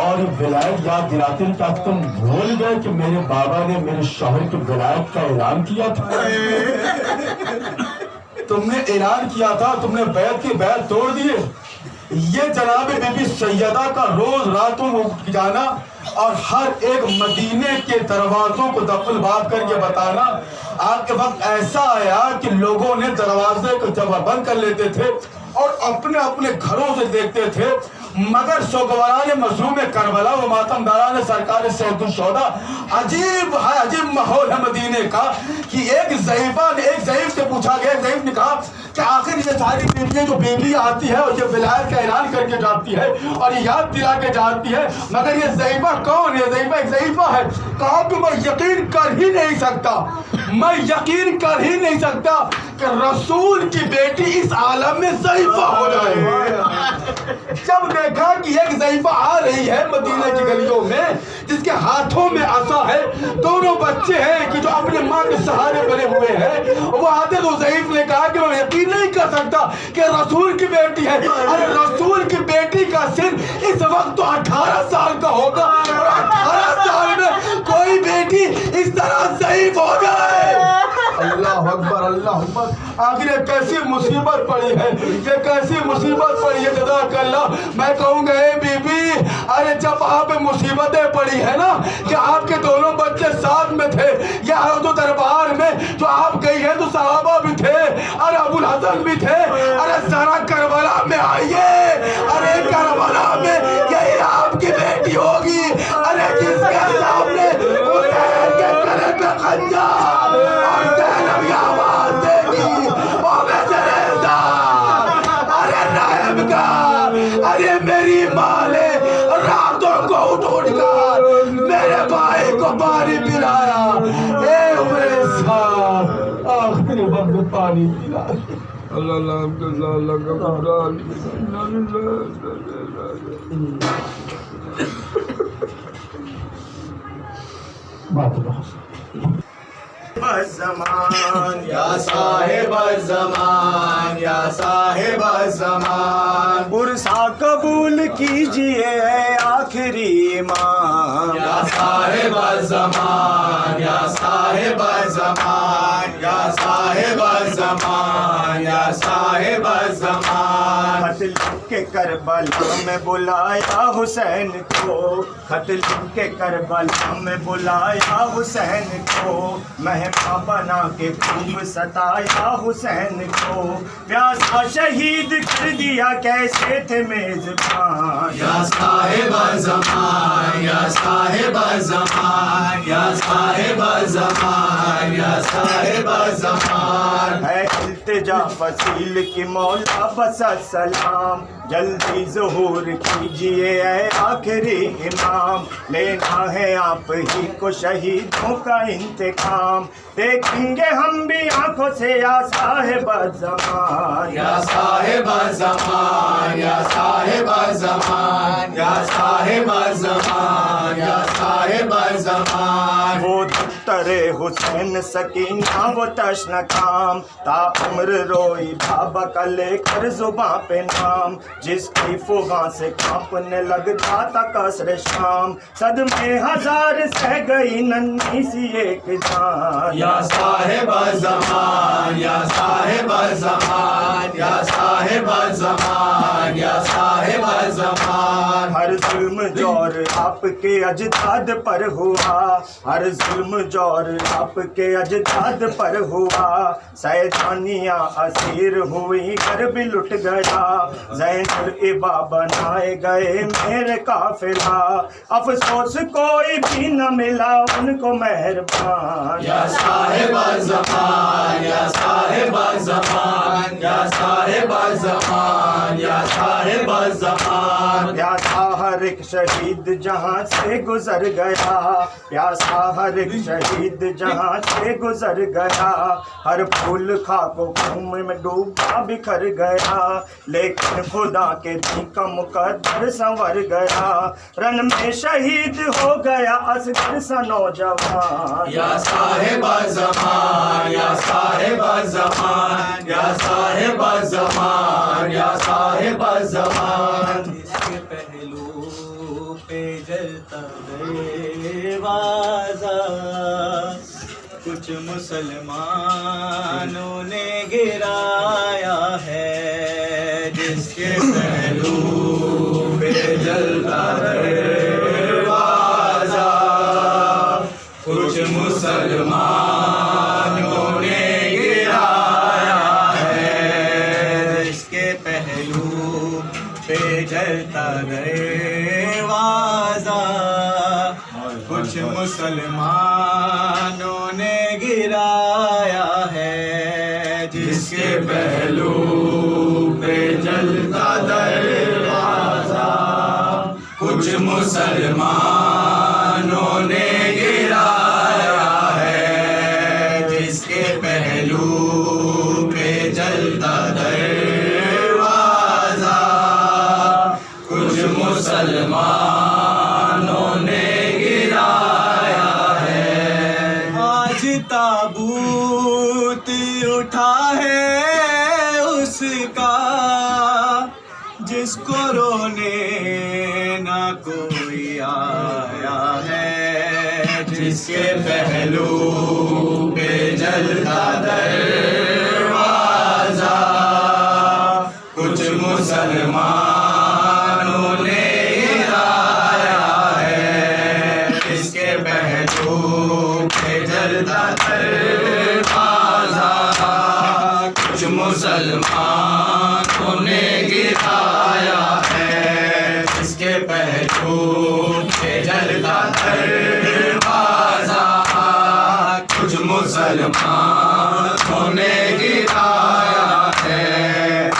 اور یہ ولایت یاد دلاتے ہیں. کیا تم بھول گئے کہ میرے بابا نے میرے شوہر کی ولایت کا اعلان کیا تھا؟ تم نے اعلان کیا تھا، تم نے بیعت کی بیعت توڑ دیے. یہ جناب بی بی سیدہ کا روز راتوں کو اٹھ جانا اور ہر ایک مدینے کے دروازوں کو دخل باب کر کے بتانا. آپ کے وقت ایسا آیا کہ لوگوں نے دروازے کو جب بند کر لیتے تھے اور اپنے اپنے گھروں سے دیکھتے تھے، مگر سوگواران مظلوم کربلا و ماتمداران سرکار سید الشہداء. عجیب ہے، عجیب ماحول ہے مدینے کا کہ ایک ضعیف سے پوچھا گیا، ایک ضعیف نے کہا کہ آخر یہ ساری بیویاں جو بیوی آتی ہے اور یہ ولایت کا اعلان کر کے جاتی ہے اور یہ یاد دلا کے جاتی ہے، مگر یہ ضعیفہ کون ہے؟ ضعیفہ ایک ضعیفہ ہے. کہا کہ میں یقین کر ہی نہیں سکتا کہ رسول کی بیٹی اس عالم میں ضعیفہ ہو جائے. جب دیکھا کہ ایک ضعیفہ آ رہی ہے مدینہ کی گلیوں میں جس کے ہاتھوں میں عصا ہے، دونوں بچے ہیں کہ جو اپنے ماں کے سہارے بنے ہوئے ہیں، وہ آتے تو ضعیف نے کہا کہ میں یقین نہیں کر سکتا کہ رسول کی بیٹی ہے. ارے رسول کی بیٹی کا سن اس وقت تو 18 سال کا ہوگا، اور 18 سال میں کوئی بیٹی اس طرح ضعیف ہو جائے. اللہ اکبر، اللہ اکبر. آخر یہ کیسی مصیبت پڑی ہے، یہ کیسی مصیبت پڑی ہے. جزاک اللہ. میں کہوں گا اے بی بی، ارے جب آپ پہ مصیبتیں پڑی ہے نا کہ آپ کے دونوں بچے ساتھ میں تھے، یا تو دربار میں جو آپ گئی ہیں تو صحابہ بھی تھے، ارے ابو الحسن بھی تھے. ارے ذرا کربلا میں آئیے. ارے کربلا میں یہی آپ کی بیٹی ہوگی، ارے جس کے سامنے حسین کے گلے پہ خنجر اور زینب یہ آواز دے گی، ارے رحم کا، ارے میری ماں نے راتوں کو اٹھ کر میرے بھائی کو پانی پلایا. اے عمر صاحب آخری وقت پانی پلایا. اللہ اللہ الزمان یا صاحب الزمان، یا صاحب الزمان، عرصہ قبول کیجئے آقا آخری امام یا صاحب الزمان یا صاحب الزمان یا صاحب الزمان یا صاحب الزمان خط لکھ کے کربلا میں بلایا حسین کو خط لکھ کے کربلا میں بلایا حسین کو مہمان بنا کے خوب ستایا حسین کو پیاسا شہید کر دیا کیسے تھے میزبان یا صاحب الزمان یا صاحب الزمان یا صاحب الزمان یا صاحب الزمان ہے التجا فصیل کی مولا بس السلام جلدی ظہور کیجئے اے آخری امام لینا ہے آپ ہی کو شہیدوں کا انتقام دیکھیں گے ہم بھی آنکھوں سے یا صاحب الزمان یا صاحب الزمان یا صاحب الزمان یا صاحب الزمان یا صاحب الزمان وہ دفتر حسین سکینہ وہ تشن کام تا عمر روئی بابا کا لے کر زباں پہ نام جس کی فغاں سے کانپنے لگتا تھا قصر شام صدمے ہزار سہ گئی ننھی سی ایک جان یا صاحب الزمان یا صاحب الزمان یا صاحب الزمان یا صاحب الزمان ہر ظلم جور آپ کے اجداد پر ہوا ہر ظلم جور آپ کے اجداد پر ہوا سیدانیاں اسیر ہوئی گھر بھی لٹ گیا زین العبا بنائے گئے میرے قافلہ افسوس کوئی بھی نہ ملا ان کو مہربان یا صاحب الزمان یا صاحب الزمان یا صاحب الزمان یا صاحب الزمان پیاسا ہر ایک شہید جہاں سے گزر گیا پیاسا ہر ایک شہید جہاں سے گزر گیا ہر پھول خاک و خون میں ڈوبا بکھر گیا لیکن خدا کے دین کا مقدر سنور گیا رن میں شہید ہو گیا اصغر سا نوجوان یا صاحب الزمان یا صاحب الزمان یا صاحب الزمان یا صاحب الزمان اس کے پہلو پہ جلتا دروازہ کچھ مسلمانوں نے گرایا ہے جس کے پہلو پہ جلتا دروازہ کچھ مسلمانوں نے گرایا ہے جس کے پہلو پہ جلتا دروازہ کچھ مسلمانوں نے گرایا ہے جس کے پہلو پہ جلتا دروازہ کچھ مسلمانوں نے گرایا ہے جس کے پہلو پہ جلتا دروازہ کچھ مسلمانوں نے گرایا ہے آج تابوت اٹھا ہے اس کا جس کو رونے نہ کوئی آیا ہے جس کے پہلو پہ جلتا دروازہ کچھ مسلمانوں نے گرایا ہے جس کے پہلو پہ جلتا دروازہ کچھ مسلمانوں نے گرایا ہے جس کے پہلو پہ جلتا دروازہ کچھ مسلمانوں نے گرایا ہے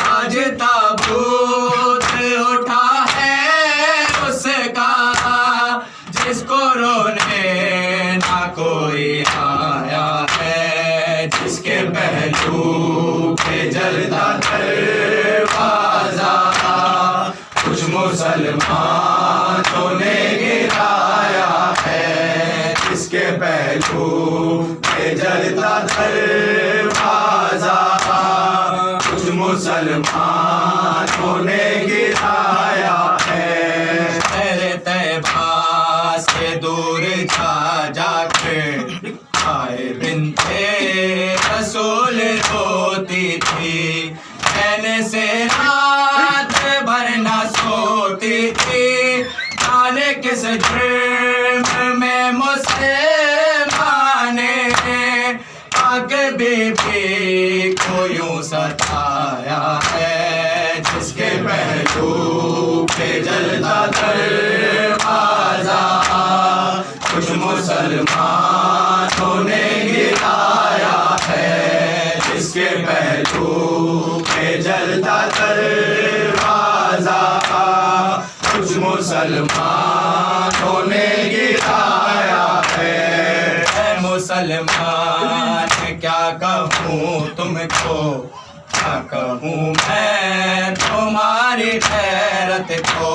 آج تابوت اٹھا ہے اس کا جس کو رونے نہ کوئی آیا ہے جس کے پہلو پہ جلتا دروازہ کچھ مسلمانوں نے گرایا ہے جس کے پہلو پہ جلتا دروازہ کچھ مسلمانوں نے گرایا ہے تیرے جانے کس جرم میں مسلمان نے پاک بی بی کو یوں ستایا ہے، جس کے پہلو پہ جلتا دروازہ کچھ مسلمانوں نے گرایا ہے، جس کے پہلو پہ جلتا دروازہ کچھ مسلمانوں نے گرایا ہے۔ اے مسلمان کیا کہوں تم کو، کیا کہوں میں تمہاری غیرت کو،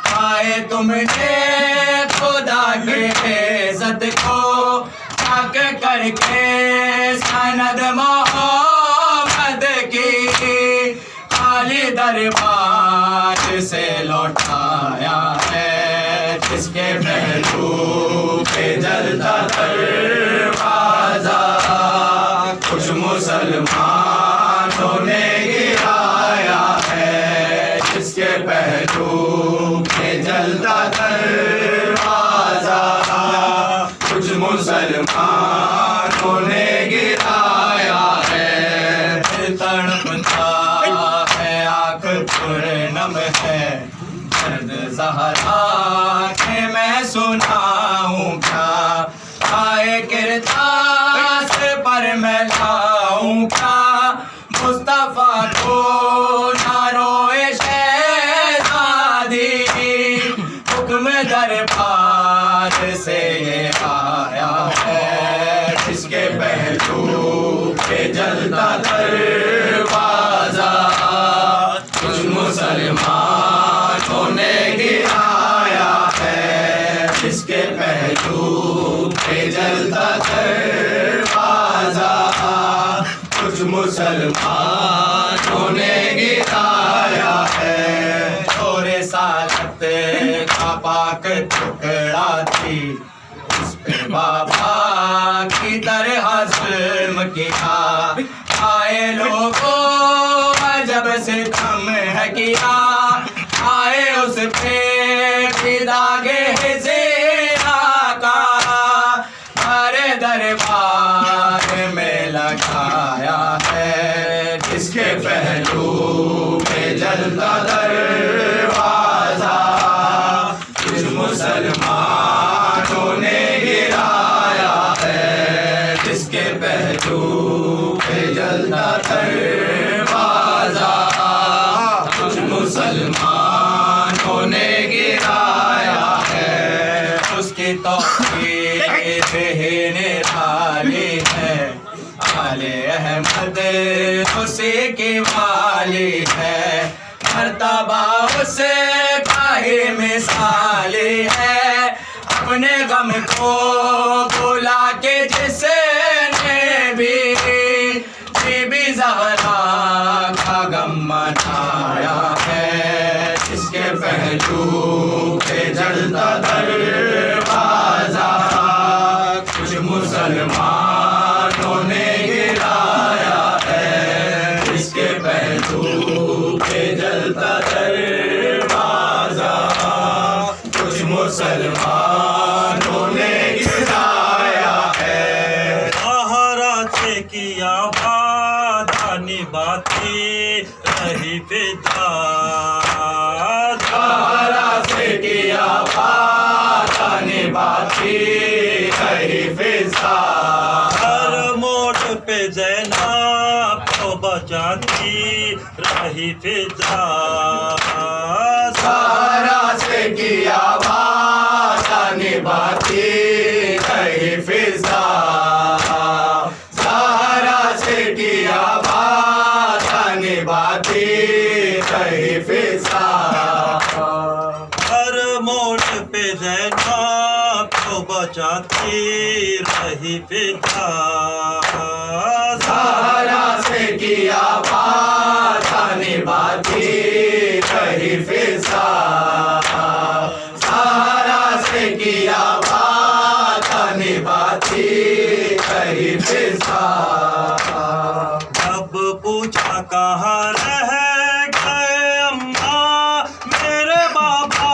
پائے تم نے خدا کے عزت کو، پاک کر کے سند محمد کی خالی دربار سے لوٹایا ہے، جس کے پہلو پہ جلتا دروازہ کچھ مسلمانوں نے گرایا ہے، جس کے پہلو پہ جلتا دروازہ کچھ مسلمانوں نے گرایا ہے۔ تڑپتا ہے آنکھ پرنم ہے درد زہرا کہ میں سناؤں کیا، آئے کرتاس پر میں لاؤں کیا، مصطفیٰ کو نہ روئے شہزادی، حکم دربار سے یہ آیا ہے، جس کے پہلو پہ جلتا دروازہ کچھ مسلمانوں نے گرایا ہے، جس کے پہلو پہ جلتا دروازہ کچھ مسلمانوں نے گرایا ہے۔ اور رسالت کا پاک ٹکڑا تھی، اس پہ بابا کی طرح ظلم کیا، آئے لوگوں جب سے تم ہے کیا، آئے اس پہ بھی داغے زیرا کا، ہر دربار میں لگایا ہے، جس کے پہلو پہ جلتا دروازہ کچھ مسلمانوں نے گرایا ہے، جس کے پہلو پہ جلتا دروازہ کچھ مسلمانوں نے گرایا ہے، اس کی توحید نرالی ہے، آل احمد اسی کی والی ہے، مرتبہ اس کا ہی مثالی ہے، اپنے غم کو بلا کے جس نے بھی بی بی زہرا کا غم منایا ہے، جس کے پہلو پہ جلتا دروازہ کچھ مسلمانوں نے گرایا ہے، جس کے پہلو پہ جلتا دروازہ کچھ مسلمانوں نے گرایا ہے۔ سہارا سے کیا وعدہ نبھاتی رہی فدا، سہارا سے کیا وعدہ نبھاتی رہی فضا، ہر موڑ پہ زینب کو بچاتی رہی فضا، سہارا سے کیا وعدہ نبھاتی رہی فضا، سہارا سے کیا وعدہ نبھاتی رہی فضا، ہر موڑ پہ زینب کو بچاتی رہی فضا، سہارا سے کیا وعدہ نبھاتی رہی فضا، سہارا سے کیا وعدہ نبھاتی رہی فضا، جب پوچھا کہاں رہ گئے اماں میرے بابا،